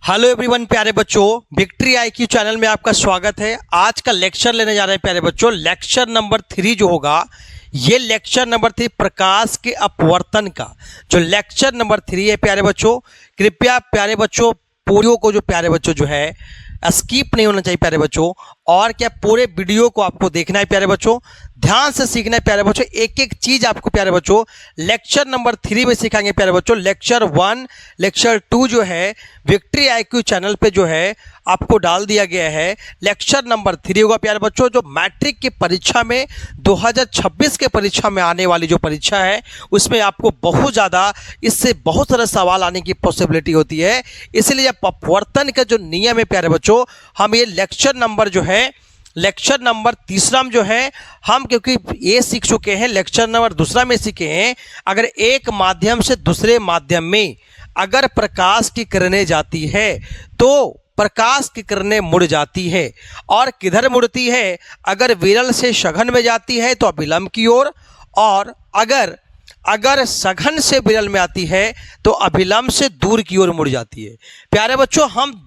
Hello everyone प्यारे बच्चों, victory IQ channel में आपका स्वागत है। आज का लेक्चर लेने जा रहे हैं प्यारे बच्चों। लेक्चर नंबर 3 जो होगा, ये लेक्चर नंबर 3 प्रकाश के अपवर्तन का जो लेक्चर नंबर 3 है प्यारे बच्चों। कृपया प्यारे बच्चों पूरियों को जो प्यारे बच्चों जो है स्किप नहीं होना चाहिए प्यारे बच्चों, और क्या पूरे वीडियो को आपको देखना है प्यारे बच्चों, ध्यान से सीखना है प्यारे बच्चों। एक एक चीज आपको प्यारे बच्चों लेक्चर नंबर 3 में सिखाएंगे प्यारे बच्चों। लेक्चर 1 लेक्चर 2 जो है विक्ट्री आईक्यू चैनल पे जो है आपको डाल दिया गया है। लेक्चर नंबर 3 होगा प्यारे बच्चों, जो मैट्रिक की परीक्षा में 2026 के परीक्षा में आने वाली जो परीक्षा है उसमें आपको बहुत ज़्यादा इससे बहुत सारे सवाल आने की पॉसिबिलिटी होती है। इसलिए अपवर्तन का जो नियम है प्यारे बच्चों, हम ये लेक्चर नंबर जो है लेक्चर नंबर 3 में जो है हम क्योंकि ये सीख चुके हैं, लेक्चर नंबर 2 में सीखे हैं। अगर एक माध्यम से दूसरे माध्यम में अगर प्रकाश की किरणें जाती है तो प्रकाश की किरणें मुड़ जाती है, और किधर मुड़ती है? अगर विरल से सघन में जाती है तो अभिलंब की ओर, और अगर सघन से विरल में आती है तो अभिलंब से दूर की ओर मुड़ जाती है। प्यारे बच्चों, हम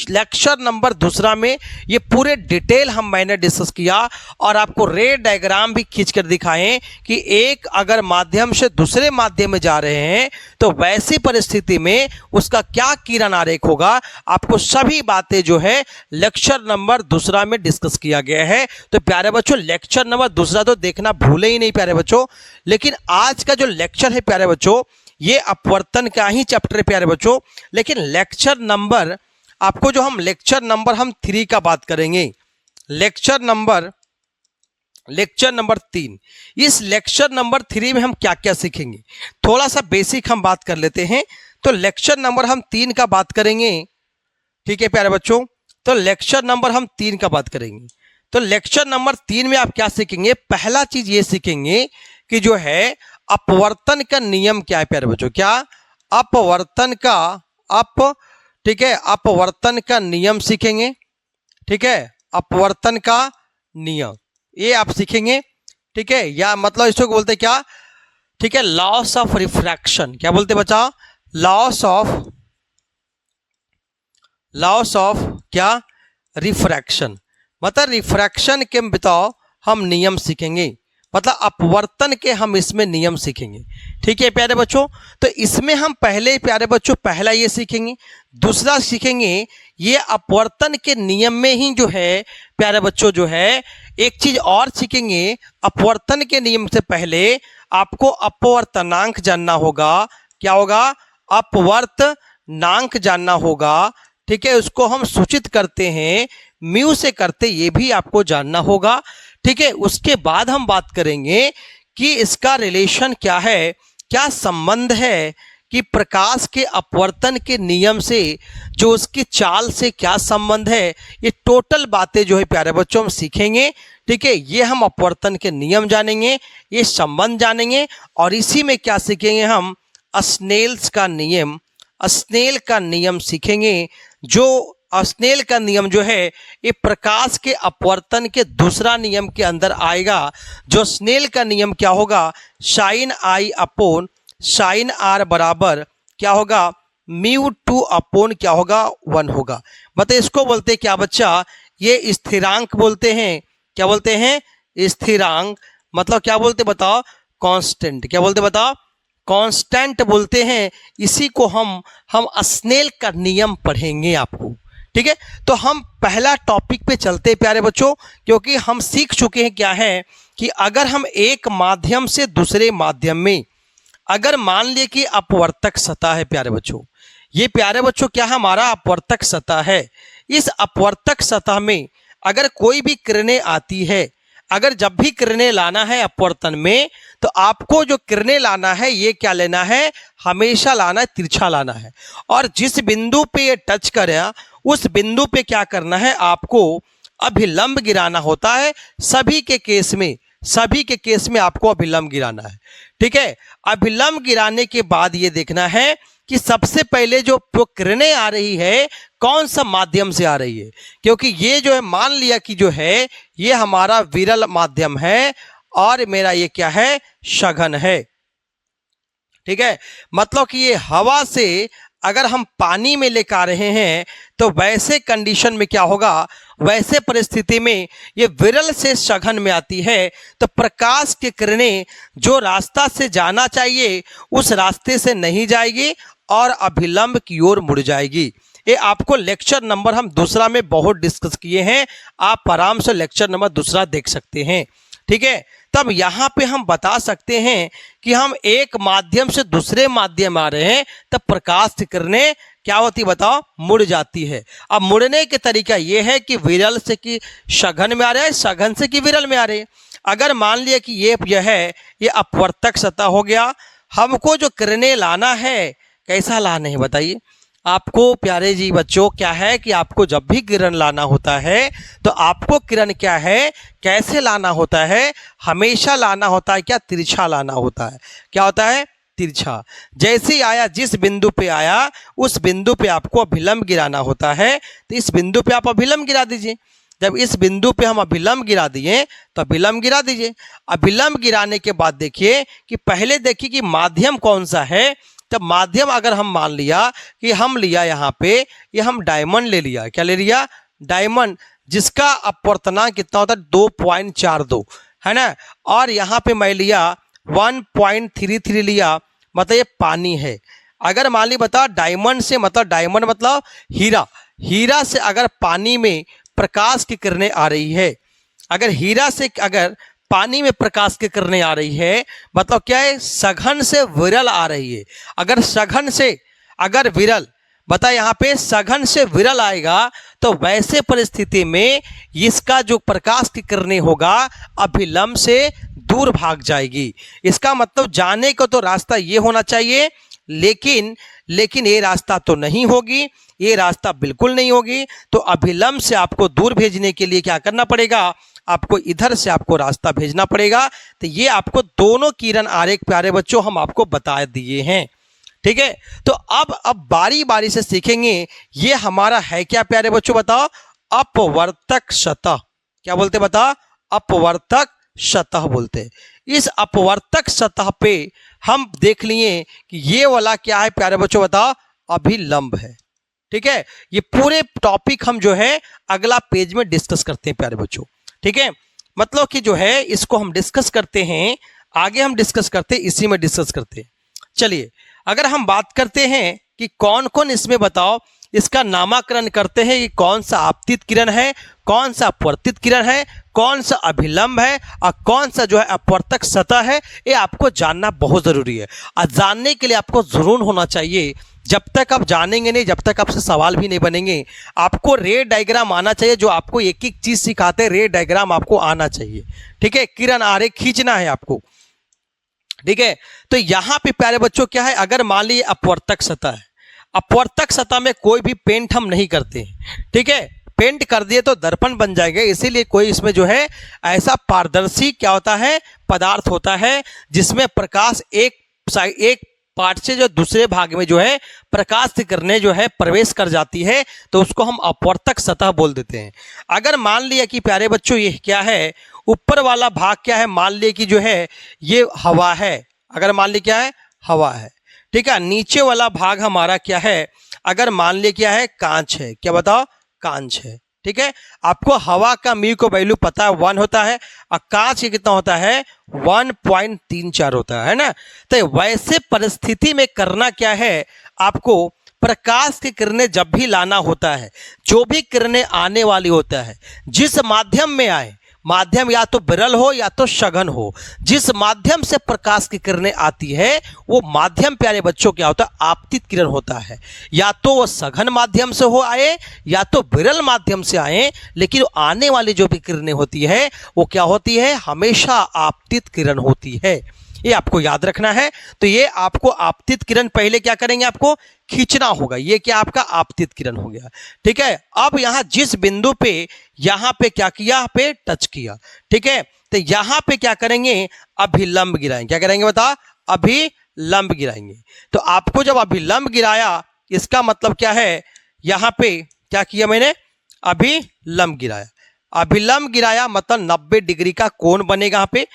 लेक्चर नंबर 2 में ये पूरे डिटेल मैंने डिस्कस किया और आपको रे डायग्राम भी खींचकर दिखाएं कि एक अगर माध्यम से दूसरे माध्यम में जा रहे हैं तो वैसी परिस्थिति में उसका क्या किरण आरेख होगा। आपको सभी बातें जो है लेक्चर नंबर 2 में डिस्कस किया गया है। तो प्यारे बच्चों लेक्चर नंबर 2 तो देखना भूले ही नहीं प्यारे बच्चों। लेकिन आज का जो लेक्चर है प्यारे बच्चों, ये अपवर्तन का ही चैप्टर है प्यारे बच्चों। लेकिन लेक्चर नंबर आपको जो हम लेक्चर नंबर 3 का बात करेंगे, लेक्चर नंबर 3। इस लेक्चर नंबर 3 में हम क्या क्या सीखेंगे, थोड़ा सा बेसिक हम बात कर लेते हैं। तो लेक्चर नंबर हम 3 का बात करेंगे, ठीक है प्यारे बच्चों। तो लेक्चर नंबर हम 3 का बात करेंगे। तो लेक्चर नंबर 3 में आप क्या सीखेंगे? पहला चीज ये सीखेंगे कि जो है अपवर्तन का नियम क्या है प्यारे बच्चों। क्या? अपवर्तन का ठीक है, अपवर्तन का नियम सीखेंगे। ठीक है, अपवर्तन का नियम ये आप सीखेंगे। ठीक है, या मतलब इसको बोलते हैं क्या? ठीक है, लॉस ऑफ रिफ्रैक्शन। क्या बोलते बच्चा? लॉस ऑफ क्या? रिफ्रैक्शन। मतलब रिफ्रैक्शन के बताओ हम नियम सीखेंगे, मतलब अपवर्तन के हम इसमें नियम सीखेंगे। ठीक है प्यारे बच्चों, तो इसमें हम पहले प्यारे बच्चों पहला ये सीखेंगे। दूसरा सीखेंगे ये अपवर्तन के नियम में ही जो है प्यारे बच्चों जो है एक चीज और सीखेंगे। अपवर्तन के नियम से पहले आपको अपवर्तनांक जानना होगा। क्या होगा? अपवर्तनांक जानना होगा। ठीक है, उसको हम सूचित करते हैं म्यू से करते, ये भी आपको जानना होगा। ठीक है, उसके बाद हम बात करेंगे कि इसका रिलेशन क्या है, क्या संबंध है, कि प्रकाश के अपवर्तन के नियम से जो उसकी चाल से क्या संबंध है। ये टोटल बातें जो है प्यारे बच्चों हम सीखेंगे। ठीक है, ये हम अपवर्तन के नियम जानेंगे, ये संबंध जानेंगे, और इसी में क्या सीखेंगे हम? स्नेल्स का नियम, स्नेल का नियम सीखेंगे। जो स्नेल का नियम जो है ये प्रकाश के अपवर्तन के दूसरा नियम के अंदर आएगा। जो स्नेल का नियम क्या होगा? Sine i upon sine r बराबर क्या होगा? μ2 अपोन क्या होगा? 1 होगा। मतलब इसको बोलते हैं क्या बच्चा? ये स्थिरांक बोलते हैं। क्या बोलते हैं? स्थिरांक। मतलब क्या बोलते बताओ? कांस्टेंट। क्या बोलते बताओ? कांस्टेंट बोलते हैं। इसी को हम स्नेल का नियम पढ़ेंगे आपको। ठीक है, तो हम पहला टॉपिक पे चलते हैं प्यारे बच्चों, क्योंकि हम सीख चुके हैं क्या है कि अगर हम एक माध्यम से दूसरे माध्यम में अगर मान लिए कि अपवर्तक सतह है प्यारे बच्चों, ये प्यारे बच्चों क्या हमारा अपवर्तक सतह है। इस अपवर्तक सतह में अगर कोई भी किरणें आती है, अगर जब भी किरणें लाना है अपवर्तन में, तो आपको जो किरणें लाना है ये क्या लेना है? हमेशा लाना है, तिरछा लाना है। और जिस बिंदु पे ये टच करे उस बिंदु पे क्या करना है? आपको अभिलंब गिराना होता है। सभी के केस में आपको अभिलंब गिराना है। ठीक है, अभिलंब गिराने के बाद ये देखना है कि सबसे पहले जो किरणें आ रही है कौन सा माध्यम से आ रही है, क्योंकि ये जो है मान लिया कि जो है ये हमारा विरल माध्यम है और मेरा ये क्या है? सघन है। ठीक है, मतलब कि ये हवा से अगर हम पानी में लेकर आ रहे हैं तो वैसे कंडीशन में क्या होगा, वैसे परिस्थिति में ये विरल से सघन में आती है, तो प्रकाश की किरणें जो रास्ता से जाना चाहिए उस रास्ते से नहीं जाएगी और अभिलंब की ओर मुड़ जाएगी। ये आपको लेक्चर नंबर हम दूसरा में बहुत डिस्कस किए हैं, आप आराम से लेक्चर नंबर दूसरा देख सकते हैं। ठीक है, तब यहाँ पे हम बता सकते हैं कि हम एक माध्यम से दूसरे माध्यम आ रहे हैं, तब प्रकाश की किरणें क्या होती बताओ, मुड़ जाती है। अब मुड़ने के तरीका ये है कि विरल से कि सघन में आ रहे हैं, सघन से कि विरल में आ रहे हैं। अगर मान लिया कि ये है ये अपवर्तक सतह हो गया, हमको जो किरणें लाना है कैसा लाना है बताइए। आपको प्यारे जी बच्चों क्या है कि आपको जब भी किरण लाना होता है तो आपको किरण क्या है कैसे लाना होता है, हमेशा लाना होता है क्या, तिरछा लाना होता है। क्या होता है, तिरछा। जैसे ही आया, जिस बिंदु पे आया उस बिंदु पे आपको अभिलंब गिराना होता है, तो इस बिंदु पे आप अभिलंब गिरा दीजिए। जब इस बिंदु पे हम अभिलंब गिरा दिए तो अभिलंब गिरा दीजिए। अभिलंब गिराने के बाद देखिए कि पहले देखिए कि माध्यम कौन सा है। तब माध्यम अगर हम मान लिया कि हम लिया यहाँ पे ये हम डायमंड ले लिया, क्या ले लिया, डायमंड, जिसका अपवर्तनांक कितना होता है 2.42 है ना, और यहाँ पे मैं लिया 1.33 लिया, मतलब ये पानी है। अगर मान ली बता डायमंड से, मतलब डायमंड मतलब हीरा, हीरा से अगर पानी में प्रकाश की किरणें आ रही है, अगर हीरा से अगर पानी में प्रकाश की किरणें आ रही है, मतलब क्या है, सघन से विरल आ रही है। अगर सघन से अगर विरल, बता यहाँ पे सघन से विरल आएगा तो वैसे परिस्थिति में इसका जो प्रकाश की किरणें होगा अभिलंब से दूर भाग जाएगी। इसका मतलब जाने को तो रास्ता ये होना चाहिए, लेकिन ये रास्ता तो नहीं होगी, ये रास्ता बिल्कुल नहीं होगी। तो अभिलंब से आपको दूर भेजने के लिए क्या करना पड़ेगा, आपको इधर से आपको रास्ता भेजना पड़ेगा। तो ये आपको दोनों किरण आरेख प्यारे बच्चों हम आपको बता दिए हैं। ठीक है, तो अब बारी बारी से सीखेंगे। ये हमारा है क्या प्यारे बच्चों बताओ, अपवर्तक सतह। क्या बोलते बता, अपवर्तक सतह बोलते। इस अपवर्तक सतह पे हम देख लिए कि ये वाला क्या है प्यारे बच्चों बताओ, अभिलंब है। ठीक है, ये पूरे टॉपिक हम जो है अगला पेज में डिस्कस करते हैं प्यारे बच्चों। ठीक है, मतलब कि जो है इसको हम डिस्कस करते हैं, आगे हम डिस्कस करते हैं, इसी में डिस्कस करते हैं। चलिए अगर हम बात करते हैं कि कौन कौन इसमें बताओ, इसका नामकरण करते हैं कि कौन सा आपतित किरण है, कौन सा अपवर्तित किरण है, कौन सा अभिलंब है और कौन सा जो है अपवर्तक सतह है। ये आपको जानना बहुत जरूरी है और जानने के लिए आपको जुनून होना चाहिए। जब तक आप जानेंगे नहीं, जब तक आपसे सवाल भी नहीं बनेंगे, आपको रे डायग्राम आना चाहिए। जो आपको एक एक चीज सिखाते हैं रे डायग्राम आपको आना चाहिए। ठीक है, किरण आरेख खींचना है आपको। ठीक है, तो यहाँ पे प्यारे बच्चों क्या है, अगर मान लीजिए अपवर्तक सतह है, अपवर्तक सतह में कोई भी पेंट हम नहीं करते हैं। ठीक है, पेंट कर दिए तो दर्पण बन जाएगा, इसीलिए कोई इसमें जो है ऐसा पारदर्शी क्या होता है पदार्थ होता है जिसमें प्रकाश एक पार्ट से जो दूसरे भाग में जो है प्रकाश से करने जो है प्रवेश कर जाती है, तो उसको हम अपवर्तक सतह बोल देते हैं। अगर मान लिया कि प्यारे बच्चों ये क्या है, ऊपर वाला भाग क्या है, मान लिया कि जो है ये हवा है, अगर मान लिया क्या है हवा है। ठीक है, नीचे वाला भाग हमारा क्या है, अगर मान लिया क्या है कांच है, क्या बताओ, कांच है। ठीक है, आपको हवा का म्यू को वैल्यू पता है 1 होता है और कांच के कितना होता है 1.34 होता है ना। तो वैसे परिस्थिति में करना क्या है, आपको प्रकाश की किरणें जब भी लाना होता है, जो भी किरणें आने वाली होता है, जिस माध्यम में आए, माध्यम या तो विरल हो या तो सघन हो, जिस माध्यम से प्रकाश की किरणें आती है वो माध्यम प्यारे बच्चों क्या होता है, आपतित किरण होता है। या तो वो सघन माध्यम से हो आए या तो विरल माध्यम से आए, लेकिन आने वाली जो भी किरणें होती है वो क्या होती है, हमेशा आपतित किरण होती है। ये आपको याद रखना है। तो ये आपको आपतित किरण पहले क्या करेंगे, आपको खींचना होगा। ये क्या आपका आपतित किरण हो गया। ठीक है, अब यहां जिस बिंदु पे यहां पे क्या किया, यहाँ पे टच किया। ठीक है, तो यहां पे क्या करेंगे, अभिलंब गिराएंगे। क्या करेंगे बता, अभिलंब गिराएंगे। तो आपको जब अभिलंब गिराया, इसका मतलब क्या है, यहां पे क्या किया मैंने, अभिलंब गिराया। अभिलंब गिराया मतलब 90 डिग्री का कोण बनेगा यहाँ पे।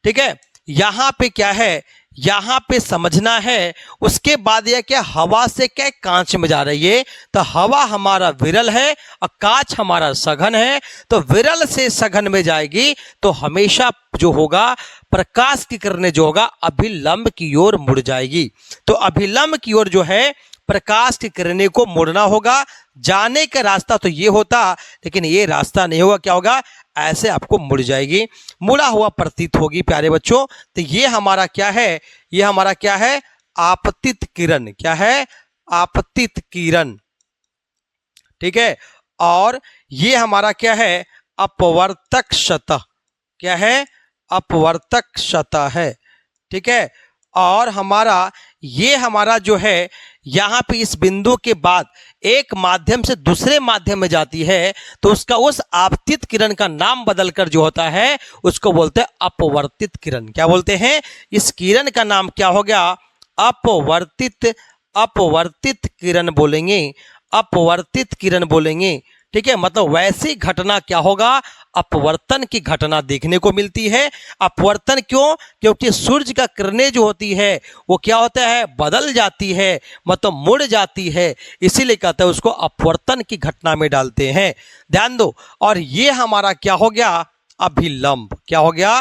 ठीक है, यहां पे क्या है, यहाँ पे समझना है। उसके बाद यह क्या हवा से क्या कांच में जा रही है, तो हवा हमारा विरल है और कांच हमारा सघन है, तो विरल से सघन में जाएगी तो हमेशा जो होगा प्रकाश की किरणें जो होगा अभिलंब की ओर मुड़ जाएगी। तो अभिलंब की ओर जो है प्रकाश की किरणें को मुड़ना होगा। जाने का रास्ता तो ये होता, लेकिन ये रास्ता नहीं होगा, क्या होगा, ऐसे आपको मुड़ जाएगी, मुड़ा हुआ प्रतीत होगी प्यारे बच्चों। तो ये हमारा क्या है, ये हमारा क्या है, आपतित किरण। क्या है, आपतित किरण। ठीक है, और ये हमारा क्या है, अपवर्तक सतह। क्या है, अपवर्तक सतह है। ठीक है, और हमारा ये हमारा जो है यहाँ पे इस बिंदु के बाद एक माध्यम से दूसरे माध्यम में जाती है, तो उसका उस आपतित किरण का नाम बदलकर जो होता है उसको बोलते हैं अपवर्तित किरण। क्या बोलते हैं, इस किरण का नाम क्या हो गया, अपवर्तित, अपवर्तित किरण बोलेंगे, अपवर्तित किरण बोलेंगे। ठीक है, मतलब वैसी घटना क्या होगा, अपवर्तन की घटना देखने को मिलती है। अपवर्तन क्यों, क्योंकि सूर्य का किरणें जो होती है वो क्या होता है, बदल जाती है, मतलब मुड़ जाती है, इसीलिए कहते हैं उसको अपवर्तन की घटना में डालते हैं। ध्यान दो, और ये हमारा क्या हो गया, अभिलंब। क्या हो गया,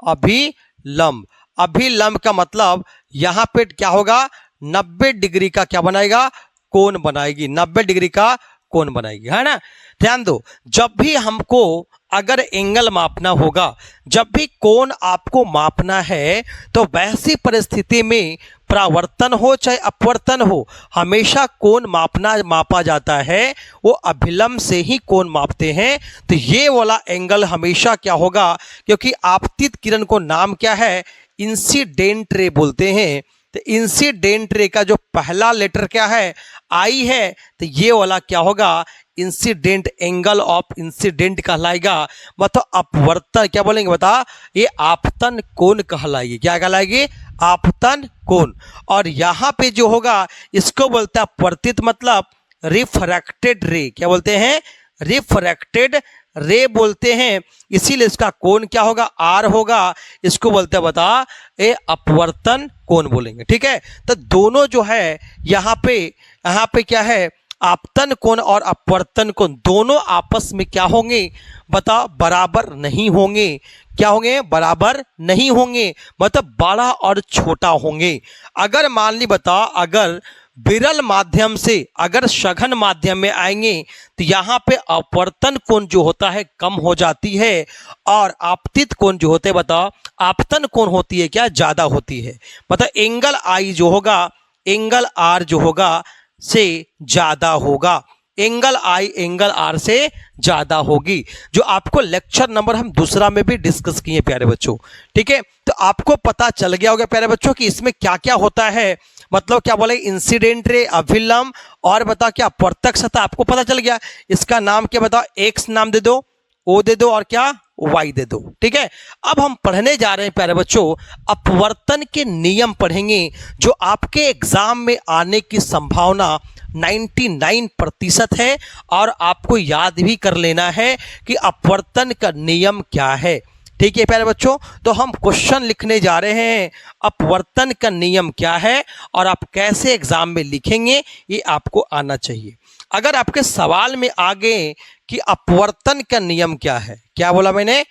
अभिलंब। अभिलंब का मतलब यहाँ पे क्या होगा, 90 डिग्री का क्या बनाएगा, कोण बनाएगी, 90 डिग्री का कोण बनाएगी, है ना। ध्यान दो, जब भी हमको अगर एंगल मापना होगा, जब भी कोण आपको मापना है, तो वैसी परिस्थिति में परावर्तन हो चाहे अपवर्तन हो, हमेशा कोण मापा जाता है, वो अभिलंब से ही कोण मापते हैं। तो ये वाला एंगल हमेशा क्या होगा, क्योंकि आपतित किरण को नाम क्या है, इंसिडेंट रे बोलते हैं। तो इंसिडेंट रे का जो पहला लेटर क्या है, आई है, तो ये वाला क्या होगा, इंसिडेंट, एंगल ऑफ इंसिडेंट कहलाएगा, मतलब अपवर्तन क्या बोलेंगे बता, ये आपतन कोण कहलाएगी। क्या कहलाएगी, आपतन कोण। और यहाँ पे जो होगा इसको बोलते हैं अपवर्तित, मतलब रिफ्रैक्टेड रे। क्या बोलते हैं, रिफ्रैक्टेड रे बोलते हैं, इसीलिए इसका कोण क्या होगा, आर होगा, इसको बोलते हैं बता, ये अपवर्तन कोण बोलेंगे। ठीक है, तो दोनों जो है यहाँ पे क्या है, आपतन कोण और अपवर्तन कोण दोनों आपस में क्या होंगे बता, बराबर नहीं होंगे। क्या होंगे, बराबर नहीं होंगे, मतलब बड़ा और छोटा होंगे। अगर मान ली बता, अगर विरल माध्यम से अगर सघन माध्यम में आएंगे तो यहाँ पे अपवर्तन कोण जो होता है कम हो जाती है, और आपतित कोण जो होते हैं बता, आपतन कोण होती है क्या, ज्यादा होती है। मतलब एंगल आई जो होगा, एंगल आर जो होगा से ज्यादा होगा, एंगल आई एंगल आर से ज्यादा होगी, जो आपको लेक्चर नंबर हम दूसरा में भी डिस्कस किए प्यारे बच्चों। ठीक है, तो आपको पता चल गया होगा प्यारे बच्चों कि इसमें क्या क्या होता है, मतलब क्या बोले, इंसिडेंट रे, अभिलंब, और बता क्या अपवर्तक सतह, आपको पता चल गया। इसका नाम क्या बताओ, एक्स नाम दे दो, ओ दे दो, और क्या वाई दे ददो। ठीक है, अब हम पढ़ने जा रहे हैं प्यारे बच्चों, अपवर्तन के नियम पढ़ेंगे, जो आपके एग्जाम में आने की संभावना 99% है, और आपको याद भी कर लेना है कि अपवर्तन का नियम क्या है। ठीक है प्यारे बच्चों, तो हम क्वेश्चन लिखने जा रहे हैं, अपवर्तन का नियम क्या है और आप कैसे एग्जाम में लिखेंगे, ये आपको आना चाहिए। अगर आपके सवाल में आ गए कि अपवर्तन का नियम क्या है, क्या बोला मैंने,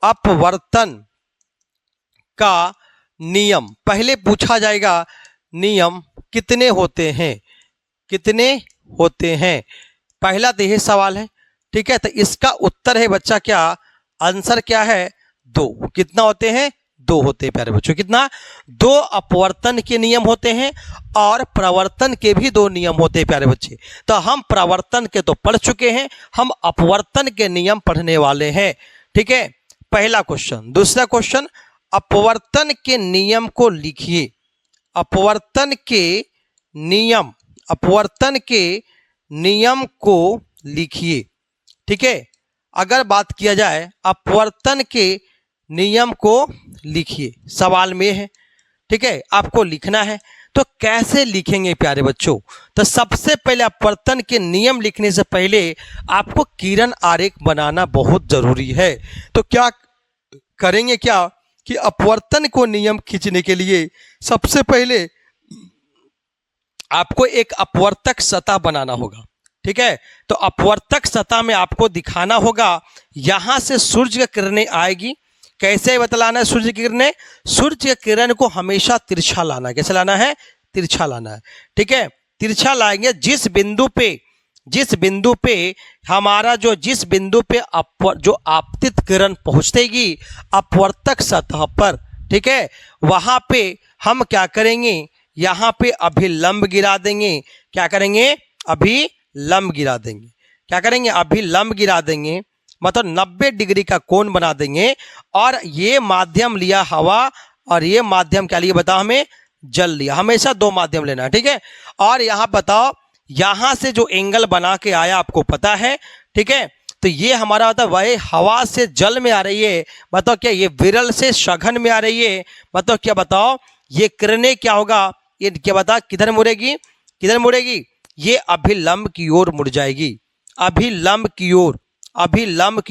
अपवर्तन का नियम, पहले पूछा जाएगा नियम कितने होते हैं, कितने होते हैं, पहला तो यही सवाल है। ठीक है, तो इसका उत्तर है बच्चा क्या, आंसर क्या है, 2। कितना होते हैं, 2 होते हैं प्यारे बच्चों। कितना, 2 अपवर्तन के नियम होते हैं और प्रवर्तन के भी 2 नियम होते हैं प्यारे बच्चे। तो हम प्रवर्तन के तो पढ़ चुके हैं, हम अपवर्तन के नियम पढ़ने वाले हैं। ठीक है, पहला क्वेश्चन। दूसरा क्वेश्चन, अपवर्तन के नियम को लिखिए। अपवर्तन के नियम, अपवर्तन के नियम को लिखिए। ठीक है, अगर बात किया जाए अपवर्तन के नियम को लिखिए, सवाल में है। ठीक है, आपको लिखना है, तो कैसे लिखेंगे प्यारे बच्चों, तो सबसे पहले अपवर्तन के नियम लिखने से पहले आपको किरण आरेख बनाना बहुत जरूरी है। तो क्या करेंगे, क्या कि अपवर्तन को नियम खींचने के लिए सबसे पहले आपको एक अपवर्तक सतह बनाना होगा। ठीक है, तो अपवर्तक सतह में आपको दिखाना होगा यहां से सूर्य की किरणें आएगी। कैसे बतलाना है सूर्य की किरणें? सूर्य की किरण को हमेशा तिरछा लाना है। कैसे लाना है? तिरछा लाना है। ठीक है, तिरछा लाएंगे जिस बिंदु पे हमारा जिस बिंदु पे जो आपतित किरण पहुंचेगी अपवर्तक सतह पर, ठीक है, वहां पे हम क्या करेंगे? यहां पे अभिलंब गिरा देंगे। क्या करेंगे? अभिलंब गिरा देंगे। क्या करेंगे? अभिलंब गिरा देंगे, मतलब 90 डिग्री का कोण बना देंगे। और ये माध्यम लिया हवा, और ये माध्यम क्या लिया बताओ हमें? जल लिया। हमेशा 2 माध्यम लेना है। ठीक है, और यहां बताओ, यहां से जो एंगल बना के आया आपको पता है। ठीक है, तो ये हमारा होता है वही हवा से जल में आ रही है। बताओ क्या ये विरल से सघन में आ रही है? बताओ क्या? बताओ ये किरणें क्या होगा? ये क्या बता किधर मुड़ेगी? किधर मुड़ेगी? ये अभिलंब की ओर मुड़ जाएगी। अभिलंब की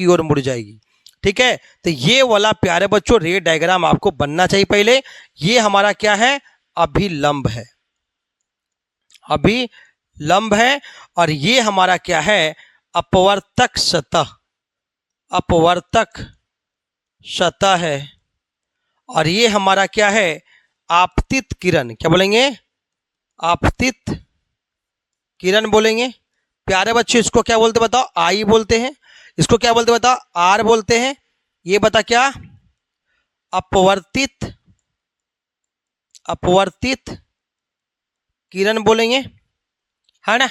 ओर मुड़ जाएगी। ठीक है, तो ये वाला प्यारे बच्चों रे डायग्राम आपको बनना चाहिए पहले। ये हमारा क्या है? अभिलंब है। अभिलंब है। और ये हमारा क्या है? अपवर्तक सतह। अपवर्तक सतह है। और ये हमारा क्या है? आपतित किरण। क्या बोलेंगे? आपतित किरण बोलेंगे। प्यारे बच्चे इसको क्या बोलते बताओ? आई बोलते हैं। इसको क्या बोलते बताओ? आर बोलते हैं। ये बता क्या? अपवर्तित किरण बोलेंगे, है ना?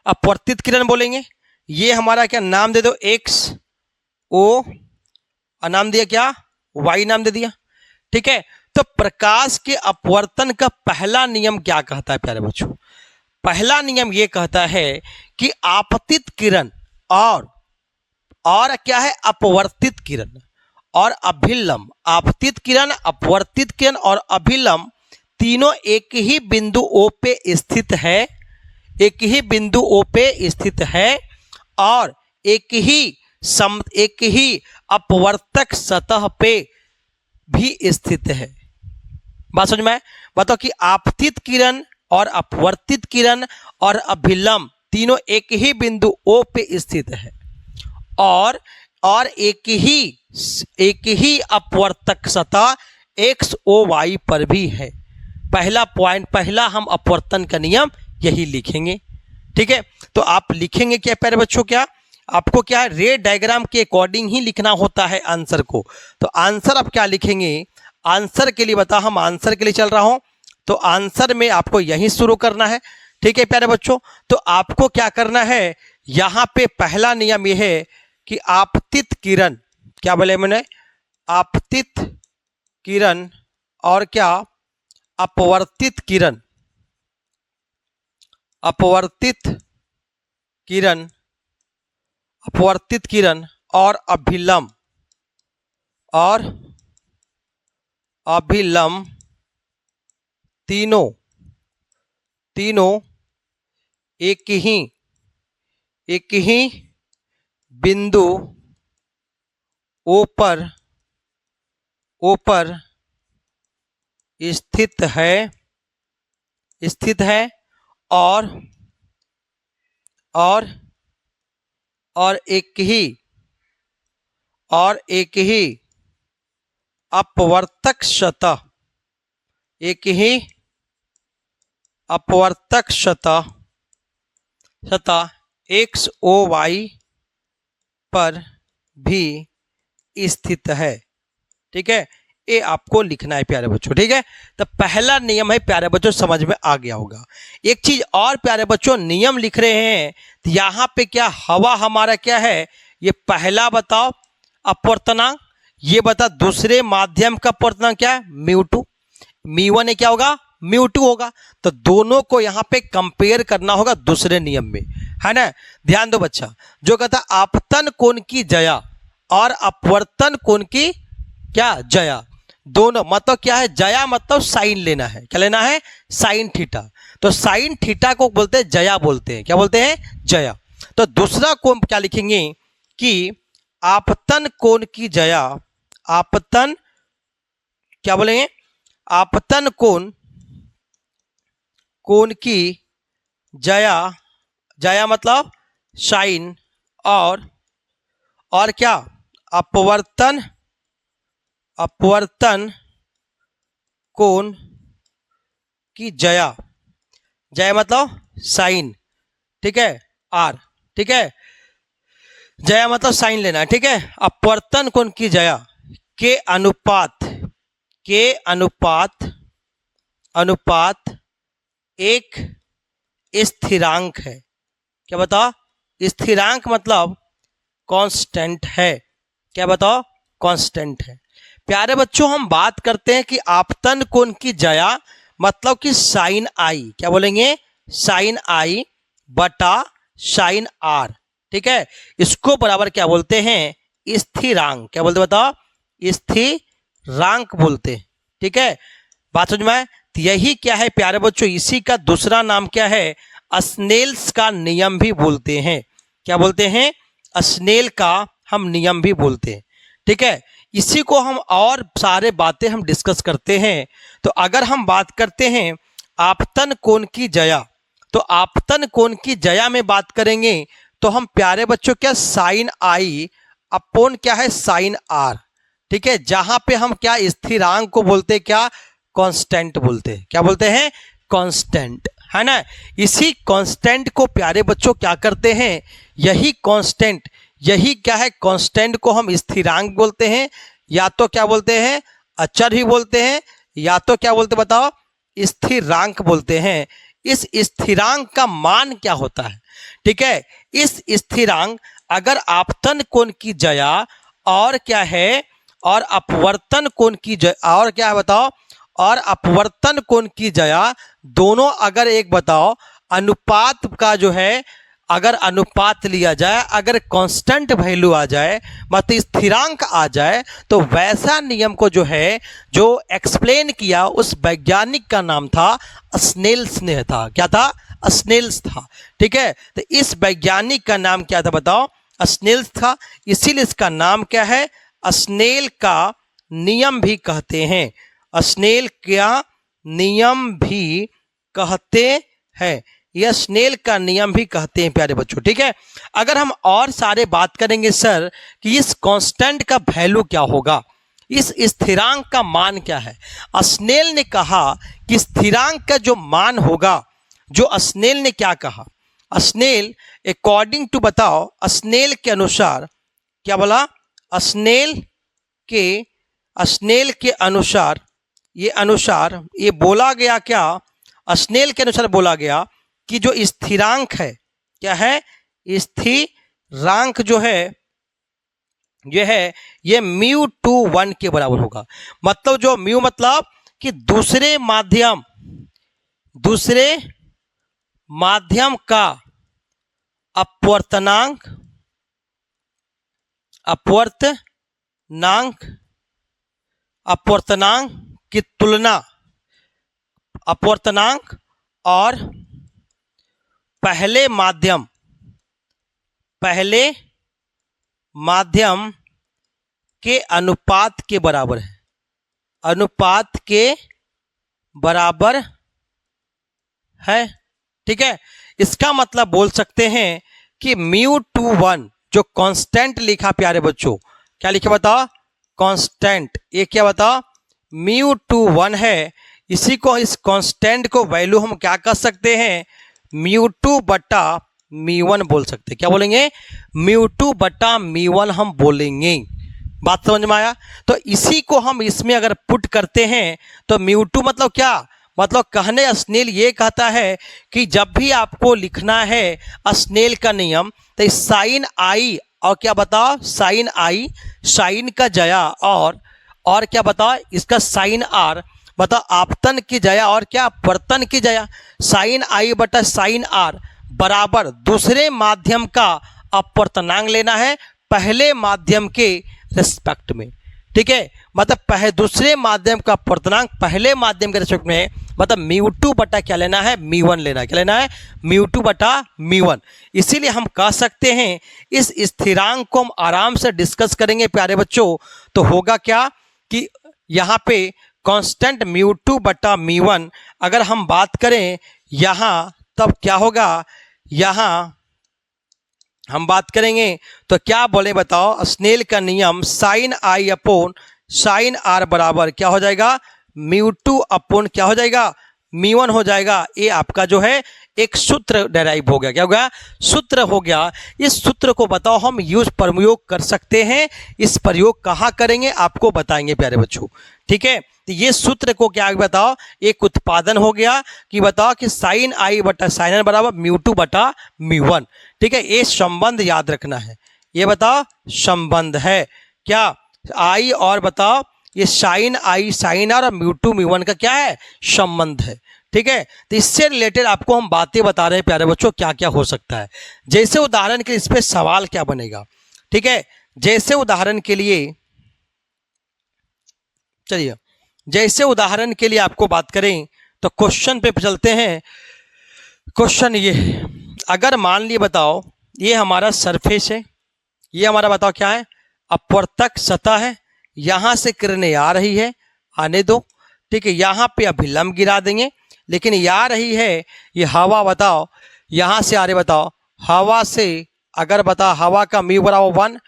अपवर्तित किरण बोलेंगे। ये हमारा क्या नाम दे दो? एक्स ओ, और नाम दिया क्या? वाई नाम दे दिया। ठीक है, तो प्रकाश के अपवर्तन का पहला नियम क्या कहता है प्यारे बच्चों? पहला नियम यह कहता है कि आपतित किरण और क्या है? अपवर्तित किरण और अभिलंब। आपतित किरण, अपवर्तित किरण और अभिलंब तीनों एक ही बिंदु O पे स्थित है। एक ही बिंदु O पे स्थित है और एक ही अपवर्तक सतह पे भी स्थित है। बात समझ में? बताओ कि आपतित किरण और अपवर्तित किरण और अभिलंब तीनों एक ही बिंदु O पे स्थित है और एक ही अपवर्तक सतह एक्स ओ वाई पर भी है। पहला पॉइंट, पहला हम अपवर्तन का नियम यही लिखेंगे। ठीक है, तो आप लिखेंगे क्या प्यारे बच्चों? क्या आपको क्या है? रे डायग्राम के अकॉर्डिंग ही लिखना होता है आंसर को। तो आंसर आप क्या लिखेंगे? आंसर के लिए बता, हम आंसर के लिए चल रहा हूं, तो आंसर में आपको यहीं शुरू करना है। ठीक है प्यारे बच्चों, तो आपको क्या करना है? यहां पे पहला नियम यह है कि आपतित किरण, क्या बोले मैंने? आपतित किरण और क्या? अपवर्तित किरण। अपवर्तित किरण, अपवर्तित किरण और अभिलंब तीनों एक ही बिंदु O पर स्थित है और एक ही अपवर्तक सतह, एक ही अपवर्तक सतह एक्स ओ वाई पर भी स्थित है। ठीक है, ये आपको लिखना है प्यारे बच्चों। ठीक है, तो पहला नियम है प्यारे बच्चों, समझ में आ गया होगा। एक चीज और प्यारे बच्चों, नियम लिख रहे हैं तो यहां पे क्या हवा हमारा क्या है? ये पहला बताओ अपवर्तनांक, ये बता दूसरे माध्यम का अपवर्तनांक क्या है? म्यू2। म्यू1 क्या होगा? म्यू2 होगा। तो दोनों को यहां पे कंपेयर करना होगा दूसरे नियम में, है ना? ध्यान दो बच्चा, जो कहता आपतन कोण की जया और अपवर्तन कोण की क्या? जया। दोनों मतलब क्या है? जया मतलब साइन लेना है। क्या लेना है? Sine theta. तो साइन थीटा को बोलते हैं जया बोलते हैं। क्या बोलते हैं? जया। तो दूसरा कोण क्या लिखेंगे कि आपतन कोण की जया, आपतन क्या बोलेंगे, आपतन कोण, कोण की जया, जया मतलब साइन, और क्या, अपवर्तन, अपवर्तन कोण की जया, जया मतलब साइन, ठीक है, आर, ठीक है, जया मतलब साइन लेना, ठीक है। अपवर्तन कोण की जया के अनुपात, के अनुपात, अनुपात एक स्थिरांक है। क्या बताओ, स्थिरांक मतलब कांस्टेंट है। क्या बताओ, कांस्टेंट है। प्यारे बच्चों, हम बात करते हैं कि आपतन कोण की जया मतलब कि साइन आई, क्या बोलेंगे, साइन आई बटा साइन आर, ठीक है। इसको बराबर क्या बोलते हैं, स्थिरांक। क्या बोलते बताओ, स्थिरांक बोलते हैं, ठीक है। बात समझ में आए? तो यही क्या है प्यारे बच्चों, इसी का दूसरा नाम क्या है, स्नेल्स का नियम भी बोलते हैं। क्या बोलते हैं, स्नेल का हम नियम भी बोलते हैं, ठीक है। इसी को हम और सारे बातें हम डिस्कस करते हैं। तो अगर हम बात करते हैं आपतन कोण की जया, तो आपतन कोण की जया में बात करेंगे तो हम प्यारे बच्चों क्या, साइन आई अपोन क्या है, साइन आर, ठीक है। जहां पे हम क्या स्थिरांक को बोलते हैं, क्या कांस्टेंट बोलते हैं। क्या बोलते हैं, कांस्टेंट, है ना। इसी कांस्टेंट को प्यारे बच्चों क्या करते हैं, यही कांस्टेंट, यही क्या है, कांस्टेंट को हम स्थिरांक बोलते हैं, या तो क्या बोलते हैं, अचर ही बोलते हैं, या तो क्या बोलते बताओ, स्थिरांक बोलते हैं। इस स्थिरांक का मान क्या होता है, ठीक है। इस स्थिरांक अगर आपतन कोण की जया और क्या है, और अपवर्तन कोण की जया, और क्या है बताओ, और अपवर्तन कोण की जया दोनों अगर एक बताओ अनुपात का जो है, अगर अनुपात लिया जाए, अगर कांस्टेंट वैल्यू आ जाए, मतलब स्थिरांक आ जाए, तो वैसा नियम को जो है, जो एक्सप्लेन किया उस वैज्ञानिक का नाम था स्नेल्स ने था। क्या था, स्नेल्स था, ठीक है। तो इस वैज्ञानिक का नाम क्या था बताओ, स्नेल्स था। इसीलिए इसका नाम क्या है, स्नेल का नियम भी कहते हैं। स्नेल का नियम भी कहते हैं, यह स्नेल का नियम भी कहते हैं प्यारे बच्चों, ठीक है। अगर हम और सारे बात करेंगे सर कि इस कांस्टेंट का वैल्यू क्या होगा, इस स्थिरांक का मान क्या है, स्नेल ने कहा कि स्थिरांक का जो मान होगा, जो स्नेल ने क्या कहा, स्नेल अकॉर्डिंग टू बताओ, स्नेल के अनुसार, क्या बोला, स्नेल के अनुसार, ये बोला गया, क्या स्नेल के अनुसार बोला गया कि जो स्थिरांक है, क्या है, स्थिरांक जो है, ये म्यू टू 1 के बराबर होगा। मतलब जो म्यू मतलब कि दूसरे माध्यम का अपवर्तनांक की तुलना, अपवर्तनांक और पहले माध्यम के अनुपात के बराबर है, अनुपात के बराबर है, ठीक है। इसका मतलब बोल सकते हैं कि म्यू टू 1 जो कांस्टेंट लिखा प्यारे बच्चों, क्या लिखा बताओ, कांस्टेंट, ये क्या बताओ, म्यू टू 1 है। इसी को, इस कांस्टेंट को वैल्यू हम क्या कर सकते हैं, म्यू टू बटा म्यू 1 बोल सकते हैं। क्या बोलेंगे, म्यू टू बटा म्यू 1 हम बोलेंगे। बात समझ में आया? तो इसी को हम इसमें अगर पुट करते हैं तो म्यू टू मतलब क्या, मतलब कहने स्नेल ये कहता है कि जब भी आपको लिखना है स्नेल का नियम, तो साइन आई और क्या बताओ, साइन आई, साइन का जया और क्या बताओ, इसका साइन आर, बताओ आपतन की जया और क्या अपवर्तन की जया, साइन आई बटा साइन आर बराबर दूसरे माध्यम का अपवर्तनांक लेना है पहले माध्यम के रिस्पेक्ट में, ठीक है। मतलब दूसरे माध्यम का अपवर्तनांक पहले माध्यम के रिस्पेक्ट में, मतलब म्यू टू बटा क्या लेना है, म्यू 1 लेना है। क्या लेना है, म्यू टू बटा म्यू 1। इसीलिए हम कह सकते हैं इस स्थिरांक को हम आराम से डिस्कस करेंगे प्यारे बच्चों, तो होगा क्या कि यहाँ पे कांस्टेंट μ2 बटा μ1 अगर हम बात करें यहां, तब क्या होगा, यहां हम बात करेंगे तो क्या बोले बताओ, स्नेल का नियम sine i upon sine r बराबर क्या हो जाएगा, μ2 अपॉन क्या हो जाएगा, μ1 हो जाएगा। ये आपका जो है एक सूत्र डेराइव हो गया, क्या हो गया, सूत्र हो गया। इस सूत्र को बताओ हम यूज प्रयोग कर सकते हैं, इस प्रयोग कहाँ करेंगे आपको बताएंगे प्यारे बच्चों, ठीक है। तो ये सूत्र को क्या बताओ, एक उत्पादन हो गया कि बताओ कि साइन आई बटा साइन आर बराबर μ2 बटा μ1, ठीक है। ये संबंध याद रखना है, ये बताओ संबंध है क्या, आई और बताओ ये साइन आई साइन आर और μ2 μ1 का क्या है, संबंध है, ठीक है। तो इससे रिलेटेड आपको हम बातें बता रहे हैं प्यारे बच्चों, क्या क्या हो सकता है। जैसे उदाहरण के लिए इस पे सवाल क्या बनेगा, ठीक है। जैसे उदाहरण के लिए, चलिए जैसे उदाहरण के लिए आपको बात करें तो क्वेश्चन पे चलते हैं। क्वेश्चन ये है, अगर मान लिए बताओ ये हमारा सरफेस है, ये हमारा बताओ क्या है, अपवर्तक सतह है, यहां से किरणें आ रही है, आने दो, ठीक है। यहां पे अभिलंब गिरा देंगे, लेकिन ये आ रही है ये हवा, बताओ यहां से आ रही, बताओ हवा से अगर बताओ हवा का म्यू बराबर 1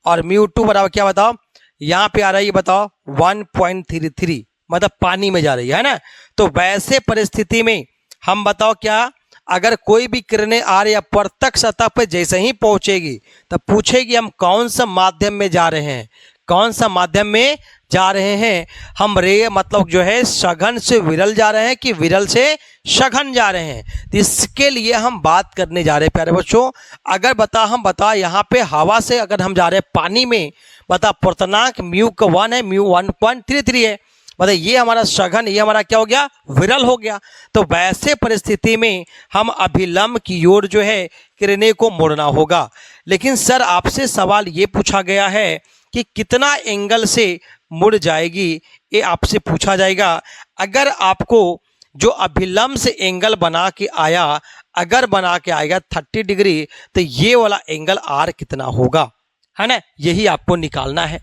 और μ2 बराबर क्या बताओ, यहाँ पे आ रही है बताओ 1.33, मतलब पानी में जा रही है ना। तो वैसे परिस्थिति में हम बताओ क्या, अगर कोई भी किरणें आ रही है अपवर्तक सतह पर जैसे ही पहुंचेगी तब पूछेगी हम कौन सा माध्यम में जा रहे हैं, कौन सा माध्यम में जा रहे हैं। हम रे मतलब जो है सघन से विरल जा रहे हैं कि विरल से सघन जा रहे हैं, तो इसके लिए हम बात करने जा रहे हैं प्यारे बच्चों। अगर हम बता यहाँ पे हवा से अगर हम जा रहे हैं पानी में, बता पूर्णांक म्यू का 1 है, म्यू 1.33 है, मतलब ये हमारा सघन, ये हमारा क्या हो गया, विरल हो गया। तो वैसे परिस्थिति में हम अभिलंब की ओर जो है किरणें को मोड़ना होगा। लेकिन सर आपसे सवाल ये पूछा गया है कि कितना एंगल से मुड़ जाएगी, ये आपसे पूछा जाएगा। अगर आपको जो अभिलंब से एंगल बना के आया, अगर बना के आएगा 30 डिग्री, तो ये वाला एंगल आर कितना होगा, है ना, यही आपको निकालना है,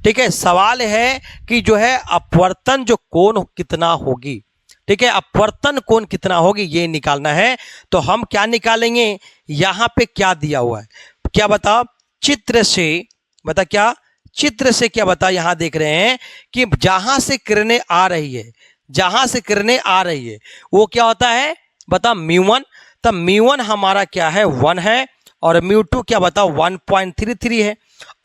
ठीक है। सवाल है कि जो है अपवर्तन जो कोण कितना होगी, ठीक है, अपवर्तन कोण कितना होगी ये निकालना है। तो हम क्या निकालेंगे, यहाँ पे क्या दिया हुआ है, क्या बताओ, चित्र से बता, क्या चित्र से क्या बता, यहां देख रहे हैं कि जहां से किरणें आ रही है, जहां से किरणें आ रही है वो क्या होता है बता, μ1। तब μ1 हमारा क्या है 1 है, और μ2 क्या बताओ 1.33 है,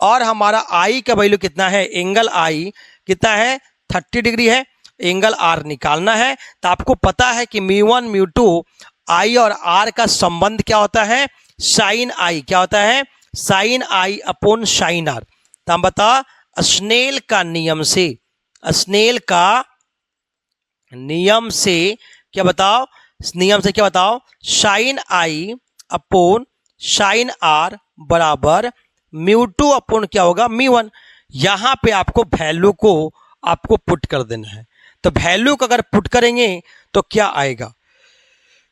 और हमारा आई का वैल्यू कितना है, एंगल आई कितना है 30 डिग्री है, एंगल आर निकालना है। तो आपको पता है कि μ1 μ2 आई और आर का संबंध क्या होता है, साइन आई, क्या होता है, sine i upon sine r. तो हम बता स्नेल का नियम से, स्नेल का नियम से क्या बताओ, नियम से क्या बताओ, sine i upon sine r बराबर μ2 अपॉन क्या होगा, μ1। यहां पे आपको वैल्यू को आपको पुट कर देना है। तो वैल्यू को अगर पुट करेंगे तो क्या आएगा,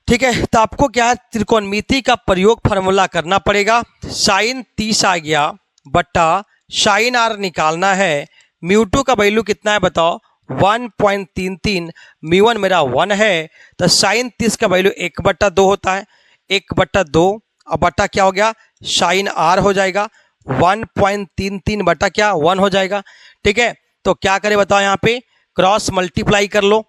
ठीक है। तो आपको क्या त्रिकोणमिति का प्रयोग फार्मूला करना पड़ेगा। साइन 30 आ गया बट्टा साइन आर निकालना है, μ2 का वैल्यू कितना है बताओ 1.33, μ1 मेरा 1 है, तो साइन 30 का वैल्यू 1/2 होता है, 1/2 अब बट्टा क्या हो गया, साइन आर हो जाएगा 1.33 बटा क्या 1 हो जाएगा, ठीक है। तो क्या करें बताओ, यहाँ पे क्रॉस मल्टीप्लाई कर लो,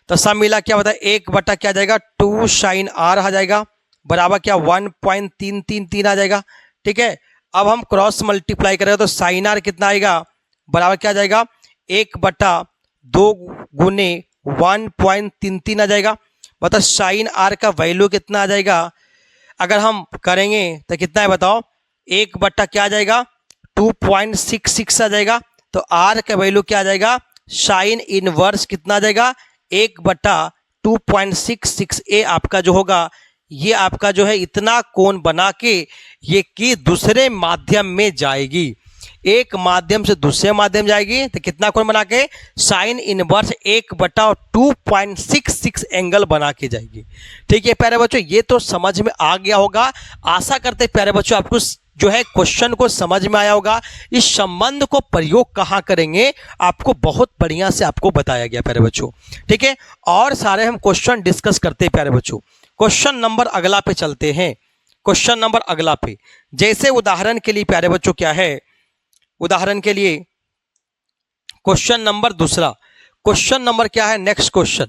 तो सब मिला क्या बताए 1 बटा क्या जाएगा 2 साइन आर आ जाएगा, बराबर क्या 1.333 आ जाएगा, ठीक है। अब हम क्रॉस मल्टीप्लाई करेंगे तो साइन आर कितना आएगा, बराबर क्या जाएगा 1/2 गुने 1.33 आ जाएगा। बताओ साइन आर का वैल्यू कितना आ जाएगा, अगर हम करेंगे तो कितना है बताओ, 1 बट्टा क्या आ जाएगा 2.66 आ जाएगा। तो आर का वैल्यू क्या आ जाएगा, साइन इनवर्स कितना आ जाएगा 1/2.66। ए आपका जो होगा, ये आपका जो है इतना कोण बना के ये कि दूसरे माध्यम में जाएगी, एक माध्यम से दूसरे माध्यम जाएगी, तो कितना कोण बना के साइन इनवर्स 1/2.66 एंगल बना के जाएगी, ठीक है प्यारे बच्चों। ये तो समझ में आ गया होगा, आशा करते प्यारे बच्चों आपको जो है क्वेश्चन को समझ में आया होगा। इस संबंध को प्रयोग कहाँ करेंगे आपको बहुत बढ़िया से आपको बताया गया प्यारे बच्चों, ठीक है। और सारे हम क्वेश्चन डिस्कस करते हैं प्यारे बच्चों। क्वेश्चन नंबर अगला पे चलते हैं। क्वेश्चन नंबर अगला पे जैसे उदाहरण के लिए प्यारे बच्चों क्या है, उदाहरण के लिए क्वेश्चन नंबर दूसरा, क्वेश्चन नंबर क्या है, नेक्स्ट क्वेश्चन।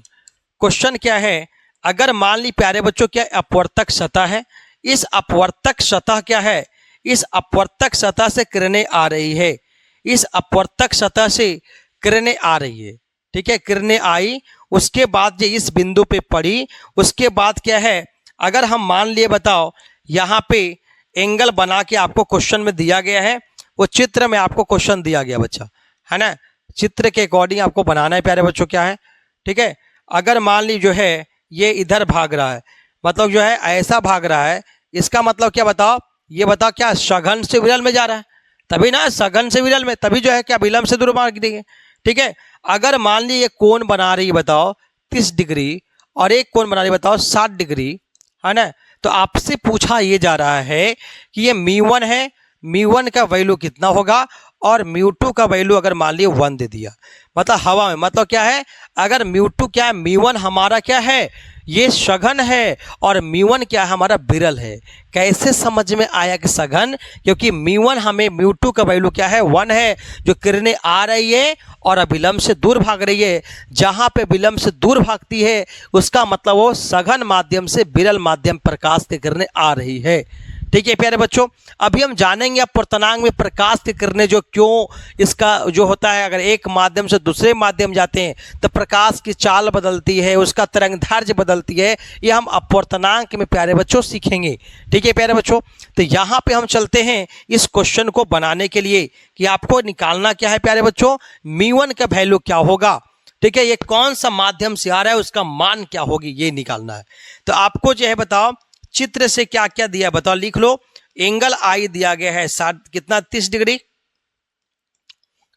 क्वेश्चन क्या है, अगर मान ली प्यारे बच्चों क्या अपवर्तक सतह है, इस अपवर्तक सतह क्या है, इस अपवर्तक सतह से किरणें आ रही है, इस अपवर्तक सतह से किरणें आ रही है, ठीक है। किरणें आई, उसके बाद ये इस बिंदु पे पड़ी, उसके बाद क्या है, अगर हम मान लिए बताओ यहाँ पे एंगल बना के आपको क्वेश्चन में दिया गया है, वो चित्र में आपको क्वेश्चन दिया गया बच्चा, है ना, चित्र के अकॉर्डिंग आपको बनाना है प्यारे बच्चों क्या है, ठीक है। अगर मान ली जो है ये इधर भाग रहा है, मतलब जो है ऐसा भाग रहा है, इसका मतलब क्या बताओ, ये बताओ क्या सघन से विरल में जा रहा है, तभी ना सघन से विरल में, तभी जो है क्या विलंब से दूर भाग देंगे, ठीक है। अगर मान ली ये कोण बना रही है बताओ 30 डिग्री और एक कोण बना रही है बताओ 60 डिग्री, है ना, तो आपसे पूछा ये जा रहा है कि ये μ1 है, μ1 का वैल्यू कितना होगा और μ2 का वैल्यू अगर मान लिया 1 दे दिया, मतलब हवा में, मतलब क्या है, अगर μ2 क्या है, μ1 हमारा क्या है, ये सघन है और μ1 क्या है, हमारा विरल है। कैसे समझ में आया कि सघन, क्योंकि μ1 हमें μ2 का वैल्यू क्या है 1 है, जो किरणें आ रही है और विलंब से दूर भाग रही है, जहां पे विलंब से दूर भागती है उसका मतलब वो सघन माध्यम से विरल माध्यम प्रकाश की किरणें आ रही है, ठीक है प्यारे बच्चों। अभी हम जानेंगे अपवर्तनांक में प्रकाश की किरणें जो क्यों इसका जो होता है, अगर एक माध्यम से दूसरे माध्यम जाते हैं तो प्रकाश की चाल बदलती है, उसका तरंगदैर्घ्य बदलती है, ये हम अपवर्तनांक में प्यारे बच्चों सीखेंगे, ठीक है प्यारे बच्चों। तो यहाँ पे हम चलते हैं इस क्वेश्चन को बनाने के लिए कि आपको निकालना क्या है प्यारे बच्चों, μ1 का वैल्यू क्या होगा, ठीक है, ये कौन सा माध्यम से आ रहा है उसका मान क्या होगी ये निकालना है। तो आपको जो है बताओ चित्र से क्या क्या दिया बताओ, लिख लो। एंगल आई दिया गया है 60 कितना 30 डिग्री,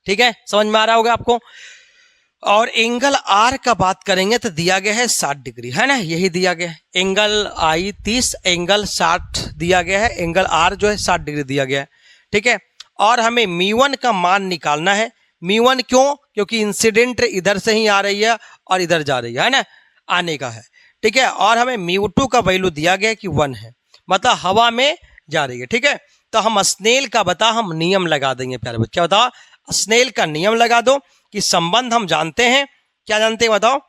ठीक है, समझ में आ रहा होगा आपको। और एंगल आर का बात करेंगे तो दिया गया है 60 डिग्री, है ना, यही दिया गया है। एंगल आई 30, एंगल 60 दिया गया है, एंगल आर जो है 60 डिग्री दिया गया है, ठीक है। और हमें μ1 का मान निकालना है। μ1 क्यों, क्योंकि इंसिडेंट इधर से ही आ रही है और इधर जा रही है ना, आने का है, ठीक है। और हमें μ2 का वैल्यू दिया गया है कि 1 है, मतलब हवा में जा रही है, ठीक है। तो हम स्नेल का हम नियम लगा देंगे प्यारे बच्चे, क्या बताओ, स्नेल का नियम लगा दो कि संबंध हम जानते हैं, क्या जानते हैं बताओ,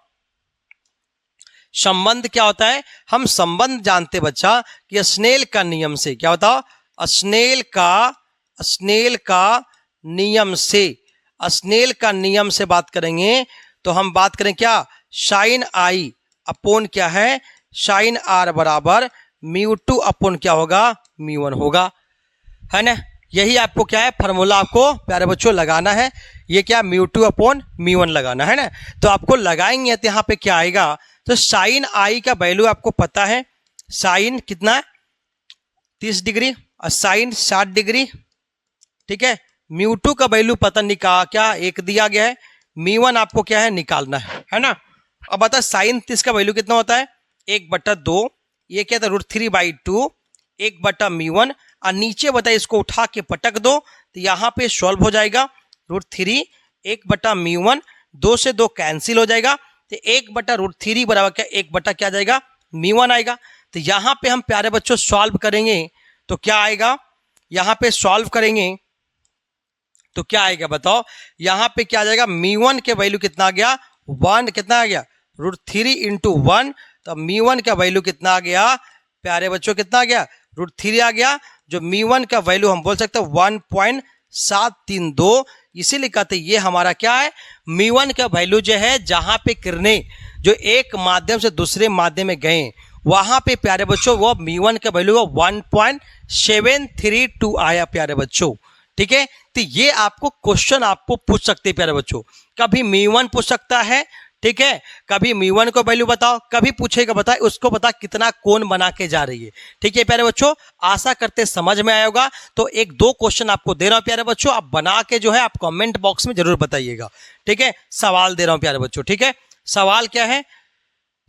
संबंध क्या होता है, हम संबंध जानते बच्चा कि स्नेल का नियम से, क्या बताओ, स्नेल का नियम से, स्नेल का नियम से बात करेंगे तो हम बात करें क्या, साइन आई अपोन क्या है, साइन आर बराबर μ2 अपोन क्या होगा, μ1 होगा, है ना। यही आपको क्या है फॉर्मूला आपको प्यारे बच्चों लगाना है, ये क्या μ2 अपोन μ1 लगाना है ना। तो आपको लगाएंगे तो यहाँ पे क्या आएगा, तो साइन आई का वैल्यू आपको पता है, साइन कितना 30 डिग्री और साइन 60 डिग्री, ठीक है। μ2 का वैल्यू पता निकाल क्या एक दिया गया है, μ1 आपको क्या है निकालना है ना। अब बता साइन 30 का वैल्यू कितना होता है 1/2, ये क्या था √3/2, 1/μ1, और नीचे बता इसको उठा के पटक दो तो यहाँ पे सॉल्व हो जाएगा, √3 1/μ1, 2 से 2 कैंसिल हो जाएगा, तो 1/√3 बराबर क्या 1 क्या जाएगा μ1 आएगा। तो यहाँ पे हम प्यारे बच्चों सॉल्व करेंगे तो क्या आएगा, यहाँ पे सॉल्व करेंगे तो क्या आएगा बताओ, यहाँ पे क्या आ जाएगा, μ1 के वैल्यू कितना आ गया 1, कितना आ गया √3 × 1, तो μ1 का वैल्यू कितना आ गया प्यारे बच्चों, कितना आ गया √3 आ गया, जो μ1 का वैल्यू हम बोल सकते हैं 1.732, इसीलिए कहते ये हमारा क्या है μ1 का वैल्यू जो है, जहां पे किरणें जो एक माध्यम से दूसरे माध्यम में गए वहां पे प्यारे बच्चों वो μ1 का वैल्यू 1.732 आया प्यारे बच्चों, ठीक है। तो ये आपको क्वेश्चन आपको पूछ सकते हैं प्यारे बच्चों, कभी μ1 पूछ सकता है, ठीक है, कभी μ1 को वैल्यू बताओ, कभी पूछेगा बताए उसको बता कितना कोण बना के जा रही है, ठीक है प्यारे बच्चों। आशा करते समझ में आया होगा। तो 1-2 क्वेश्चन आपको दे रहा हूं प्यारे बच्चों, आप बना के जो है आप कमेंट बॉक्स में जरूर बताइएगा, ठीक है। सवाल दे रहा हूं प्यारे बच्चों, ठीक है। सवाल क्या है,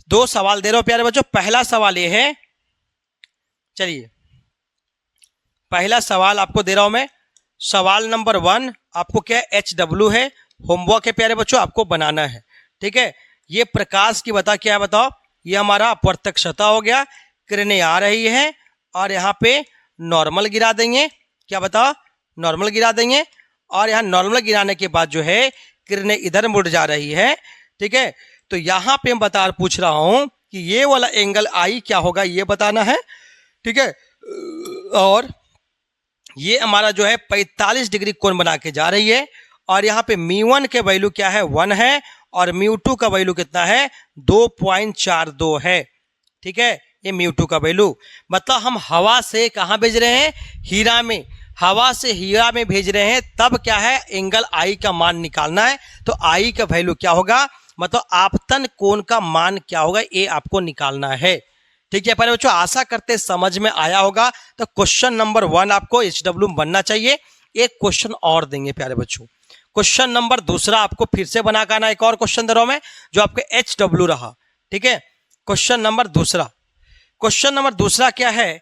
2 सवाल दे रहा हूं प्यारे बच्चों। पहला सवाल ये है, चलिए पहला सवाल आपको दे रहा हूं मैं, सवाल नंबर 1 आपको क्या है, HW है, होमवर्क है प्यारे बच्चों, आपको बनाना है। ठीक है, ये प्रकाश की बता क्या है बताओ, ये हमारा अपवर्तक सतह हो गया, किरणें आ रही है और यहाँ पे नॉर्मल गिरा देंगे, क्या बताओ, नॉर्मल गिरा देंगे, और यहाँ नॉर्मल गिराने के बाद जो है किरणें इधर मुड़ जा रही है। ठीक है, तो यहाँ पे मैं पूछ रहा हूं कि ये वाला एंगल आई क्या होगा, ये बताना है। ठीक है, और ये हमारा जो है 45 डिग्री कोण बना के जा रही है, और यहाँ पे μ1 के वैल्यू क्या है, 1 है, और μ2 का वैल्यू कितना है, 2.42 है। ठीक है, ये μ2 का वैल्यू, मतलब हम हवा से कहाँ भेज रहे हैं, हीरा में, हवा से हीरा में भेज रहे हैं, तब क्या है, एंगल आई का मान निकालना है। तो आई का वैल्यू क्या होगा, मतलब आपतन कोण का मान क्या होगा, ये आपको निकालना है। ठीक है प्यारे बच्चों, आशा करते समझ में आया होगा। तो क्वेश्चन नंबर 1 आपको HW बनना चाहिए। एक क्वेश्चन और देंगे प्यारे बच्चों, क्वेश्चन नंबर 2 आपको फिर से बना के आना, एक और क्वेश्चन दे रहा हूं मैं जो आपके HW रहा। ठीक है, क्वेश्चन नंबर 2, क्वेश्चन नंबर 2 क्या है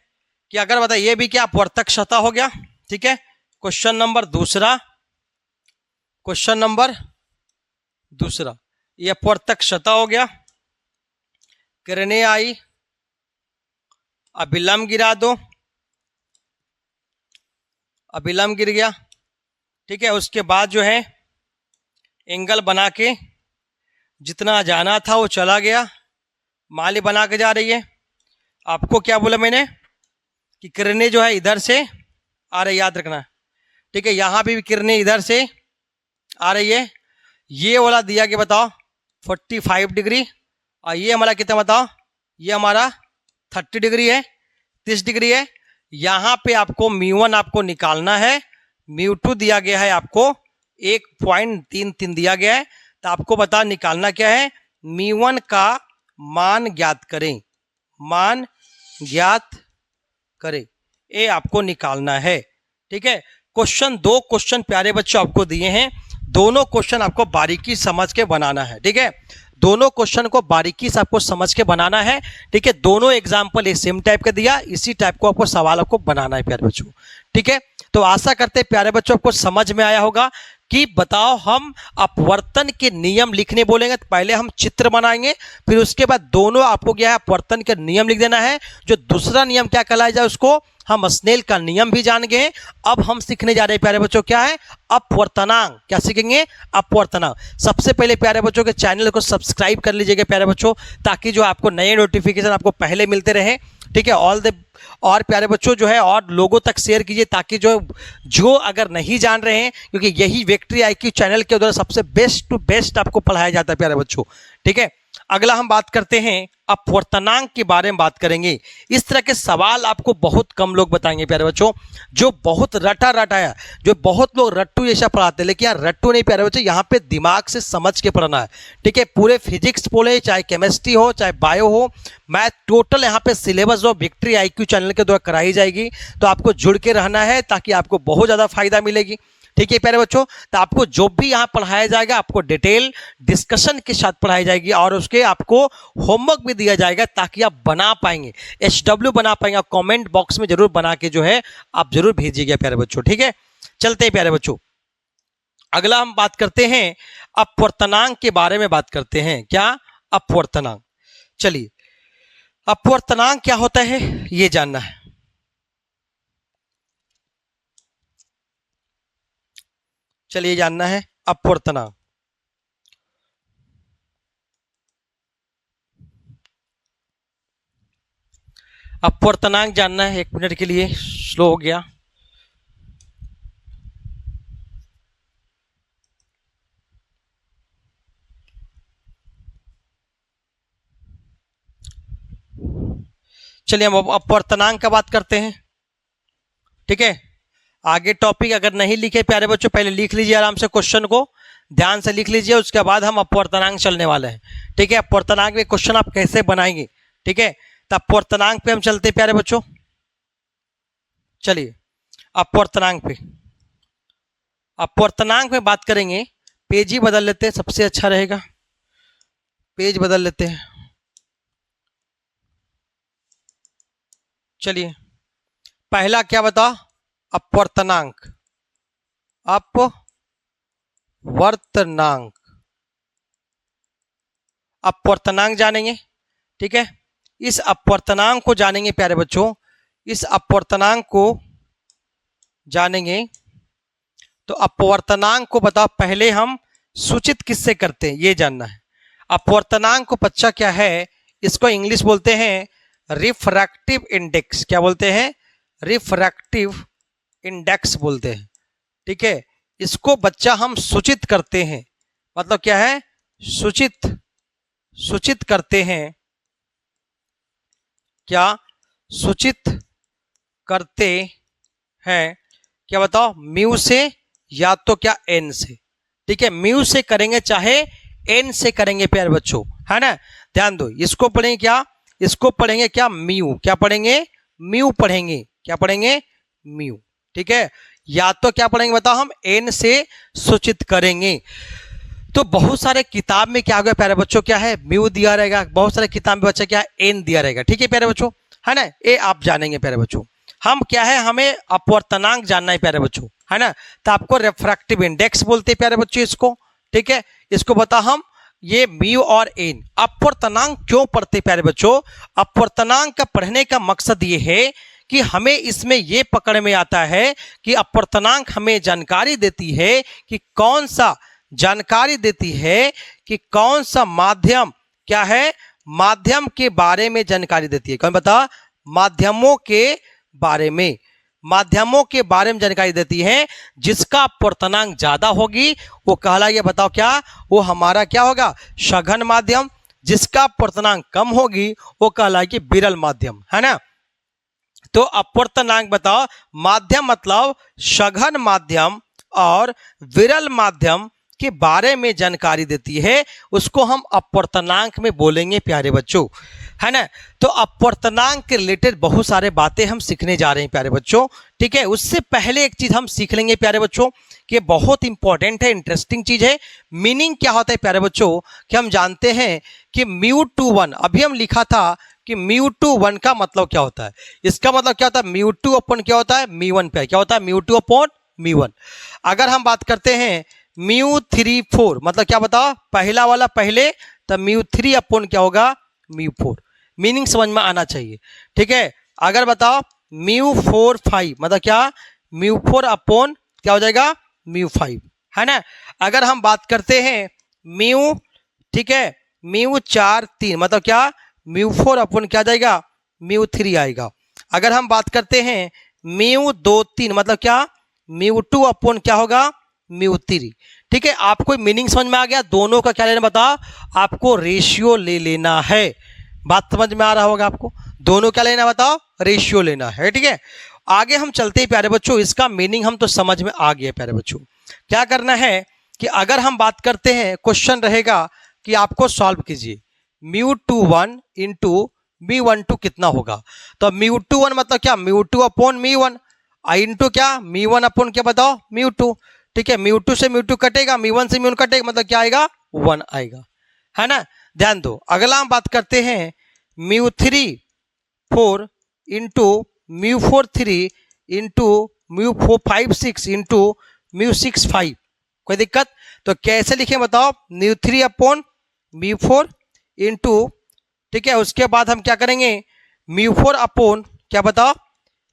कि अगर बताइए भी क्या अपवर्तक सतह हो गया। ठीक है, क्वेश्चन नंबर 2, क्वेश्चन नंबर 2, ये अपवर्तक सतह हो गया, किरणें आई, अभिलंब गिरा दो, अभिलंब गिर गया। ठीक है, उसके बाद जो है एंगल बना के जितना जाना था वो चला गया, माली बना के जा रही है। आपको क्या बोला मैंने कि किरणें जो है इधर से आ रही, याद रखना। ठीक है, यहां भी किरणें इधर से आ रही है, ये वाला दिया कि बताओ 45 डिग्री, और ये हमारा कितना बताओ, ये हमारा 30 डिग्री है, 30 डिग्री है। यहां पे आपको μ1 आपको निकालना है, μ2 दिया गया है आपको 1.33 दिया गया है। तो आपको बता निकालना क्या है, μ1 का मान ज्ञात करें, मान ज्ञात करें, ये आपको निकालना है। ठीक है, क्वेश्चन 2 क्वेश्चन प्यारे बच्चों आपको दिए हैं, दोनों क्वेश्चन आपको बारीकी समझ के बनाना है। ठीक है, दोनों क्वेश्चन को बारीकी से आपको समझ के बनाना है। ठीक है, दोनों एग्जाम्पल ये सेम टाइप का दिया, इसी टाइप को आपको सवाल आपको बनाना है प्यारे बच्चों। ठीक है, तो आशा करते हैं प्यारे बच्चों आपको समझ में आया होगा कि बताओ हम अपवर्तन के नियम लिखने बोलेंगे तो पहले हम चित्र बनाएंगे, फिर उसके बाद दोनों आपको क्या है अपवर्तन के नियम लिख देना है। जो दूसरा नियम क्या कहलाया जाए उसको हम स्नेल का नियम भी जान गए। अब हम सीखने जा रहे हैं प्यारे बच्चों क्या है, अपवर्तनांक। क्या सीखेंगे, अपवर्तनांक। सबसे पहले प्यारे बच्चों के चैनल को सब्सक्राइब कर लीजिएगा प्यारे बच्चों, ताकि जो आपको नए नोटिफिकेशन आपको पहले मिलते रहे। ठीक है, ऑल द और प्यारे बच्चों जो है और लोगों तक शेयर कीजिए, ताकि जो अगर नहीं जान रहे हैं, क्योंकि यही विक्ट्री IQ चैनल के द्वारा सबसे बेस्ट टू बेस्ट आपको पढ़ाया जाता है प्यारे बच्चों। ठीक है, अगला हम बात करते हैं अपवर्तनांक के बारे में बात करेंगे। इस तरह के सवाल आपको बहुत कम लोग बताएंगे प्यारे बच्चों, जो बहुत रटा है, जो बहुत लोग रट्टू जैसा पढ़ाते हैं, लेकिन यार रट्टू नहीं प्यारे बच्चों, यहाँ पे दिमाग से समझ के पढ़ना है। ठीक है, पूरे फिजिक्स बोले, चाहे केमिस्ट्री हो, चाहे बायो हो, मैथ, टोटल यहाँ पे सिलेबस जो विक्ट्री IQ चैनल के द्वारा कराई जाएगी। तो आपको जुड़ के रहना है, ताकि आपको बहुत ज़्यादा फायदा मिलेगी। ठीक है प्यारे बच्चों, तो आपको जो भी यहाँ पढ़ाया जाएगा आपको डिटेल डिस्कशन के साथ पढ़ाई जाएगी, और उसके आपको होमवर्क भी दिया जाएगा, ताकि आप बना पाएंगे, HW बना पाएंगे। कमेंट बॉक्स में जरूर बना के जो है आप जरूर भेजिएगा प्यारे बच्चों। ठीक है, चलते हैं प्यारे बच्चों, अगला हम बात करते हैं अपवर्तनांक के बारे में बात करते हैं। क्या, अपवर्तनांक। चलिए, अपवर्तनांक क्या होता है ये जानना है। चलिए जानना है अपवर्तनांक। अपवर्तनांक जानना है, 1 मिनट के लिए स्लो हो गया। चलिए हम अपवर्तनांक का बात करते हैं। ठीक है, आगे टॉपिक अगर नहीं लिखे प्यारे बच्चों, पहले लिख लीजिए आराम से, क्वेश्चन को ध्यान से लिख लीजिए, उसके बाद हम अपवर्तनांक चलने वाले हैं। ठीक है, अपवर्तनांक में क्वेश्चन आप कैसे बनाएंगे। ठीक है, तो अपवर्तनांक पे हम चलते हैं प्यारे बच्चों। चलिए अपवर्तनांक पे, अपवर्तनांक में बात करेंगे। पेज ही बदल लेते हैं, सबसे अच्छा रहेगा, पेज बदल लेते हैं। चलिए, पहला क्या बताओ, अपवर्तनांक, अपवर्तनांक, अपवर्तनांक जानेंगे। ठीक है, इस अपवर्तनांक को जानेंगे प्यारे बच्चों, इस अपवर्तनांक को जानेंगे। तो अपवर्तनांक को बताओ, पहले हम सूचित किससे करते हैं ये जानना है। अपवर्तनांक को बच्चा क्या है, इसको इंग्लिश बोलते हैं रिफ्रैक्टिव इंडेक्स। क्या बोलते हैं? रिफ्रैक्टिव इंडेक्स बोलते हैं। ठीक है, इसको बच्चा हम सूचित करते हैं। मतलब क्या है? सूचित करते हैं। क्या सूचित करते हैं? क्या बताओ? म्यू से या तो क्या एन से। ठीक है, म्यू से करेंगे चाहे एन से करेंगे प्यारे बच्चों, है ना। ध्यान दो, इसको पढ़ेंगे क्या? इसको पढ़ेंगे क्या? म्यू। क्या पढ़ेंगे? म्यू पढ़ेंगे। क्या पढ़ेंगे? म्यू। ठीक है, या तो क्या पढ़ेंगे बताओ? हम एन से सूचित करेंगे। तो बहुत सारे किताब में क्या होगा प्यारे बच्चों, क्या है? म्यू दिया रहेगा। बहुत सारे किताब में बच्चा क्या है? एन दिया रहेगा। ठीक है प्यारे बच्चों, है ना। ये आप जानेंगे प्यारे बच्चों। हम क्या है, हमें अपवर्तनांक जानना है प्यारे बच्चों, है ना। तो आपको रिफ्रैक्टिव इंडेक्स बोलते हैं प्यारे बच्चों इसको। ठीक है, इसको बता हम ये म्यू और एन। अपवर्तनांक क्यों पढ़ते प्यारे बच्चों? अपवर्तनांक का पढ़ने का मकसद ये है कि हमें इसमें ये पकड़ में आता है कि अपवर्तनांक हमें जानकारी देती है कि कौन सा माध्यम क्या है, माध्यम के बारे में जानकारी देती है। कौन बता? माध्यमों के बारे में जानकारी देती है। जिसका अपवर्तनांक ज्यादा होगी वो कहलाएगा, बताओ क्या? वो हमारा क्या होगा? सघन माध्यम। जिसका अपवर्तनांक कम होगी वो कहलाएगी विरल माध्यम, है ना। तो अपवर्तनांक बताओ, माध्यम मतलब सघन माध्यम और विरल माध्यम के बारे में जानकारी देती है, उसको हम अपवर्तनांक में बोलेंगे प्यारे बच्चों, है ना। तो अपवर्तनांक के रिलेटेड बहुत सारे बातें हम सीखने जा रहे हैं प्यारे बच्चों। ठीक है, उससे पहले एक चीज हम सीख लेंगे प्यारे बच्चों कि बहुत इंपॉर्टेंट है, इंटरेस्टिंग चीज है। मीनिंग क्या होता है प्यारे बच्चों कि हम जानते हैं कि μ/1, अभी हम लिखा था कि μ/1 का मतलब क्या होता है। इसका मतलब क्या होता है? μ2 क्या होता है? μ1 पे। क्या होता है? μ2/μ1। अगर हम बात करते हैं μ3/4 मतलब क्या बताओ? पहला वाला पहले, तब μ3 क्या होगा? μ4। मीनिंग समझ में आना चाहिए। ठीक है, अगर बताओ μ4/5 मतलब क्या? μ4 क्या हो जाएगा? μ5, है ना। अगर हम बात करते हैं म्यू, ठीक है, μ4/3 मतलब क्या? μ4 क्या जाएगा? μ3 आएगा। अगर हम बात करते हैं μ2/3 मतलब क्या? μ2 क्या होगा? μ3। ठीक है, आपको मीनिंग समझ में आ गया? दोनों का क्या लेना बताओ? आपको रेशियो ले लेना है। बात समझ में आ रहा होगा आपको? दोनों क्या लेना बताओ? रेशियो लेना है। ठीक है, आगे हम चलते हैं प्यारे बच्चों। इसका मीनिंग हम तो समझ में आ गया प्यारे बच्चों। क्या करना है कि अगर हम बात करते हैं, क्वेश्चन रहेगा कि आपको सॉल्व कीजिए μ21 इंटू μ12 कितना होगा। तो μ21 मतलब क्या? μ2/μ1 इंटू क्या? μ1 क्या बताओ? μ2। ठीक है, μ2 से μ2 कटेगा, μ1 से μ1 कटेगा, मतलब क्या आएगा? 1 आएगा, है ना। ध्यान दो, अगला हम बात करते हैं μ3/4 इंटू μ4/3 इंटू μ4/5/6 इंटू μ6/5। कोई दिक्कत? तो कैसे लिखें बताओ? μ3/μ4 इंटू, ठीक है, उसके बाद हम क्या करेंगे? μ4 क्या बताओ?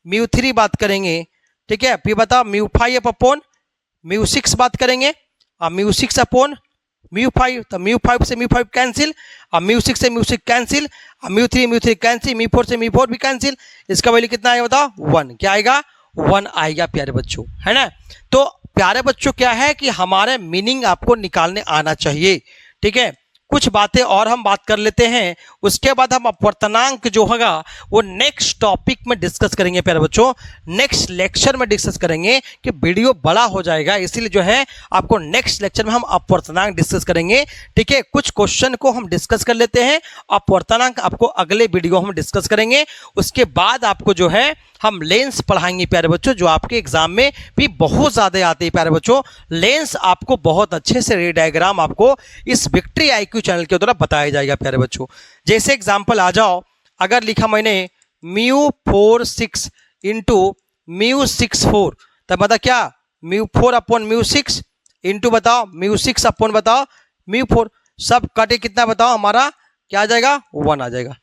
μ3 बात करेंगे। ठीक है, फिर बताओ μ5/μ6 बात करेंगे और μ6/μ5। तो μ5 से μ5 कैंसिल और μ6 से μ6 कैंसिल और μ3 कैंसिल, μ4 से μ4 भी कैंसिल। इसका वैल्यू कितना आएगा बताओ? 1। क्या आएगा? 1 आएगा प्यारे बच्चों, है ना। तो प्यारे बच्चों क्या है कि हमारे मीनिंग आपको निकालने आना चाहिए। ठीक है, कुछ बातें और हम बात कर लेते हैं, उसके बाद हम अपवर्तनांक जो होगा वो नेक्स्ट टॉपिक में डिस्कस करेंगे प्यारे बच्चों। नेक्स्ट लेक्चर में डिस्कस करेंगे कि वीडियो बड़ा हो जाएगा, इसीलिए जो है आपको नेक्स्ट लेक्चर में हम अपवर्तनांक डिस्कस करेंगे। ठीक है, कुछ क्वेश्चन को हम डिस्कस कर लेते हैं, अपवर्तनांक आपको अगले वीडियो हम डिस्कस करेंगे। उसके बाद आपको जो है हम लेंस पढ़ाएंगे प्यारे बच्चों, जो आपके एग्जाम में भी बहुत ज्यादा आते हैं प्यारे बच्चों। लेंस आपको बहुत अच्छे से रे डायग्राम आपको इस विक्ट्री IQ चैनल के द्वारा बताया जाएगा प्यारे बच्चों। जैसे एग्जांपल आ जाओ, अगर लिखा मैंने μ4/6 इंटू μ64, तब बताओ क्या μ4 अपॉन μ6 इंटू बताओ μ6 अपॉन बताओ μ4, सब कटे कितना बताओ हमारा क्या आ जाएगा 1 आ जाएगा,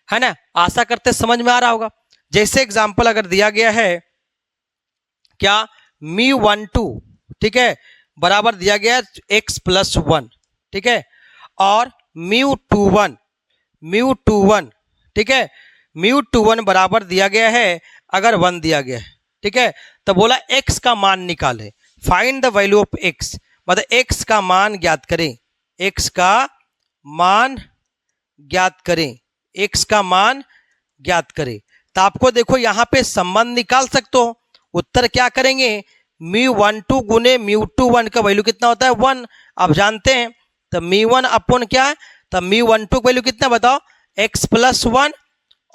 है ना। आशा करते समझ में आ रहा होगा। जैसे एग्जाम्पल अगर दिया गया है क्या μ12, ठीक है, बराबर दिया गया है x+1, ठीक है, और μ21, ठीक है, μ21 बराबर दिया गया है अगर 1 दिया गया है, ठीक है, तो बोला x का मान निकाले, find the value of x, मतलब x का मान ज्ञात करें, x का मान ज्ञात करें, x का मान ज्ञात करें। तो आपको देखो यहां पे संबंध निकाल सकते हो। उत्तर क्या करेंगे, μ12 गुने μ21 का वैल्यू कितना होता है 1, आप जानते हैं। तो μ1 अपॉन क्या है, तो μ12 का वैल्यू कितना बताओ x+1,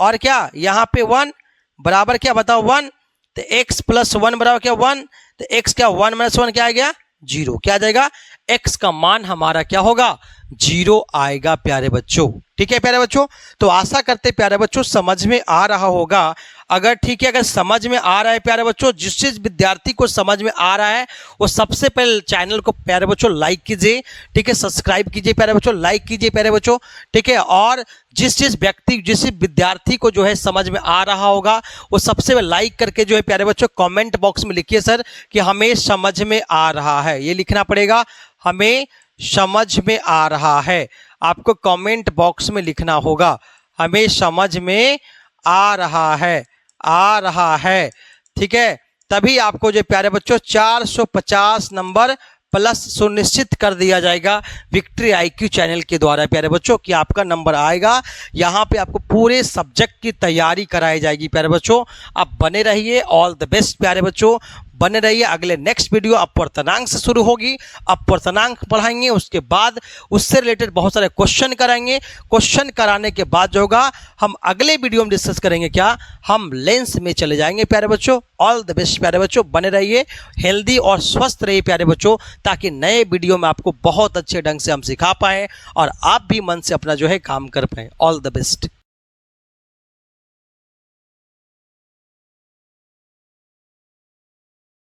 और क्या यहाँ पे 1 बराबर क्या बताओ 1, तो x+1 बराबर क्या 1, तो x क्या 1 - 1 क्या आ गया 0, क्या आ जाएगा x का मान हमारा क्या होगा 0 आएगा प्यारे बच्चों। ठीक है प्यारे बच्चों, तो आशा करते प्यारे बच्चों समझ में आ रहा होगा। अगर ठीक है, अगर समझ में आ रहा है प्यारे बच्चों, जिस विद्यार्थी को समझ में आ रहा है वो सबसे पहले चैनल को प्यारे बच्चों लाइक कीजिए, ठीक है, सब्सक्राइब कीजिए प्यारे बच्चों, लाइक कीजिए प्यारे बच्चों, ठीक है। और जिस विद्यार्थी को जो है समझ में आ रहा होगा वो सबसे पहले लाइक करके जो है प्यारे बच्चों कमेंट बॉक्स में लिखिए सर कि हमें समझ में आ रहा है, ये लिखना पड़ेगा, हमें समझ में आ रहा है। आपको कमेंट बॉक्स में लिखना होगा हमें समझ में आ रहा है, ठीक है। तभी आपको जो प्यारे बच्चों 450 नंबर प्लस सुनिश्चित कर दिया जाएगा विक्ट्री IQ चैनल के द्वारा प्यारे बच्चों कि आपका नंबर आएगा। यहाँ पे आपको पूरे सब्जेक्ट की तैयारी कराई जाएगी प्यारे बच्चों। आप बने रहिए, ऑल द बेस्ट प्यारे बच्चों, बने रहिए। अगले नेक्स्ट वीडियो अपवर्तनांक से शुरू होगी, अपवर्तनांक पढ़ाएंगे, उसके बाद उससे रिलेटेड बहुत सारे क्वेश्चन कराएंगे। क्वेश्चन कराने के बाद जो होगा हम अगले वीडियो में डिस्कस करेंगे क्या, हम लेंस में चले जाएंगे प्यारे बच्चों। ऑल द बेस्ट प्यारे बच्चों, बने रहिए, हेल्दी और स्वस्थ रहिए प्यारे बच्चों, ताकि नए वीडियो में आपको बहुत अच्छे ढंग से हम सिखा पाएँ और आप भी मन से अपना जो है काम कर पाएँ। All the best.